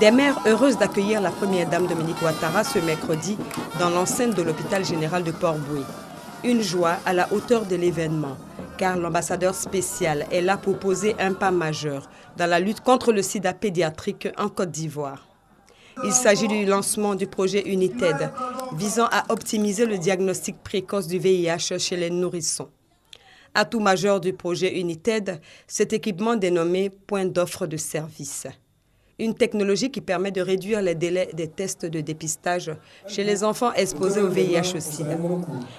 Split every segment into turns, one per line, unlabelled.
Des mères heureuses d'accueillir la première dame Dominique Ouattara ce mercredi dans l'enceinte de l'hôpital général de Port-Boué. Une joie à la hauteur de l'événement, car l'ambassadeur spécial est là pour poser un pas majeur dans la lutte contre le sida pédiatrique en Côte d'Ivoire. Il s'agit du lancement du projet United, visant à optimiser le diagnostic précoce du VIH chez les nourrissons. Atout majeur du projet United, cet équipement dénommé point d'offre de service. Une technologie qui permet de réduire les délais des tests de dépistage chez les enfants exposés au VIH-Sida.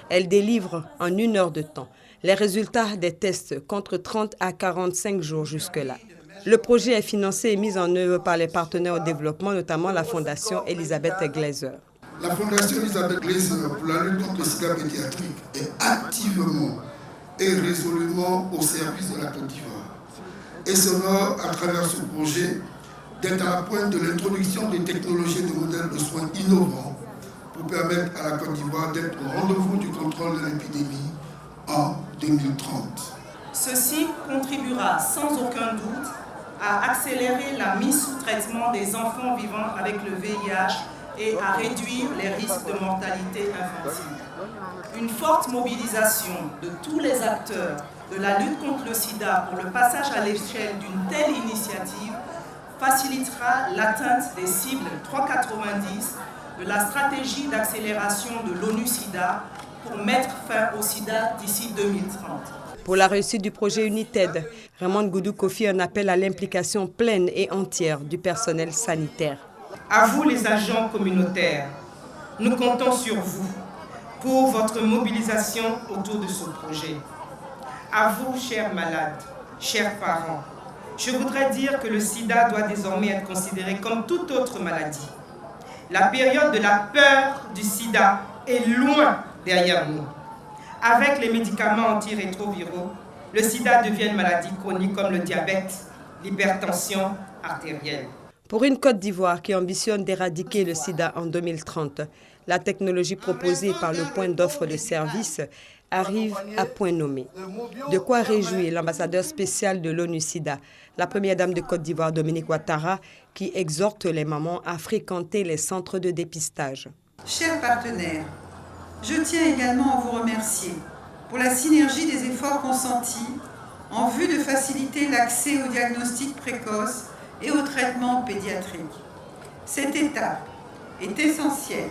Elle délivre en 1 heure de temps les résultats des tests contre 30 à 45 jours jusque-là. Le projet est financé et mis en œuvre par les partenaires au développement, notamment la Fondation Elisabeth Glaser.
La Fondation Elisabeth Glaser pour la lutte contre le sida pédiatrique est activement et résolument au service de la Côte d'Ivoire et s'honore à travers ce projet d'être à la pointe de l'introduction des technologies et de modèles de soins innovants pour permettre à la Côte d'Ivoire d'être au rendez-vous du contrôle de l'épidémie en 2030.
Ceci contribuera sans aucun doute à accélérer la mise sous traitement des enfants vivant avec le VIH et à réduire les risques de mortalité infantile. Une forte mobilisation de tous les acteurs de la lutte contre le sida pour le passage à l'échelle d'une telle initiative facilitera l'atteinte des cibles 390 de la stratégie d'accélération de l'ONU-SIDA pour mettre fin au sida d'ici 2030.
Pour la réussite du projet United, Raymond Goudou Kofi en appelle à l'implication pleine et entière du personnel sanitaire.
À vous les agents communautaires, nous comptons sur vous pour votre mobilisation autour de ce projet. À vous, chers malades, chers parents, je voudrais dire que le sida doit désormais être considéré comme toute autre maladie. La période de la peur du sida est loin derrière nous. Avec les médicaments antirétroviraux, le sida devient une maladie chronique comme le diabète, l'hypertension artérielle.
Pour une Côte d'Ivoire qui ambitionne d'éradiquer le sida en 2030, la technologie proposée par le point d'offre de services arrive à point nommé. De quoi réjouir l'ambassadeur spécial de l'ONU-SIDA, la première dame de Côte d'Ivoire, Dominique Ouattara, qui exhorte les mamans à fréquenter les centres de dépistage.
Chers partenaires, je tiens également à vous remercier pour la synergie des efforts consentis en vue de faciliter l'accès au diagnostic précoce et au traitement pédiatrique. Cette étape est essentielle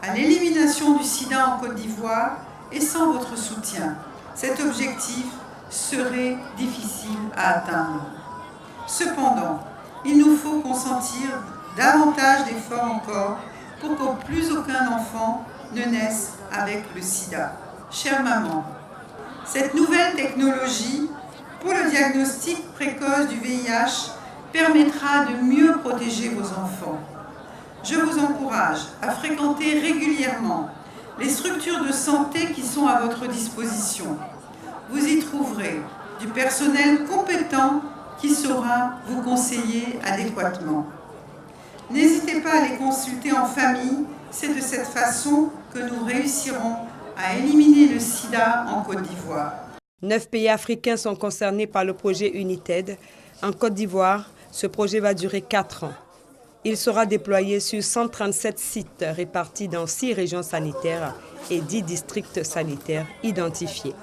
à l'élimination du sida en Côte d'Ivoire et sans votre soutien, cet objectif serait difficile à atteindre. Cependant, il nous faut consentir davantage d'efforts encore pour que plus aucun enfant ne naisse avec le sida. Chère maman, cette nouvelle technologie pour le diagnostic précoce du VIH permettra de mieux protéger vos enfants. Je vous encourage à fréquenter régulièrement les structures de santé qui sont à votre disposition. Vous y trouverez du personnel compétent qui saura vous conseiller adéquatement. N'hésitez pas à les consulter en famille, c'est de cette façon que nous réussirons à éliminer le sida en Côte d'Ivoire.
9 pays africains sont concernés par le projet United. En Côte d'Ivoire, ce projet va durer 4 ans. Il sera déployé sur 137 sites répartis dans 6 régions sanitaires et 10 districts sanitaires identifiés.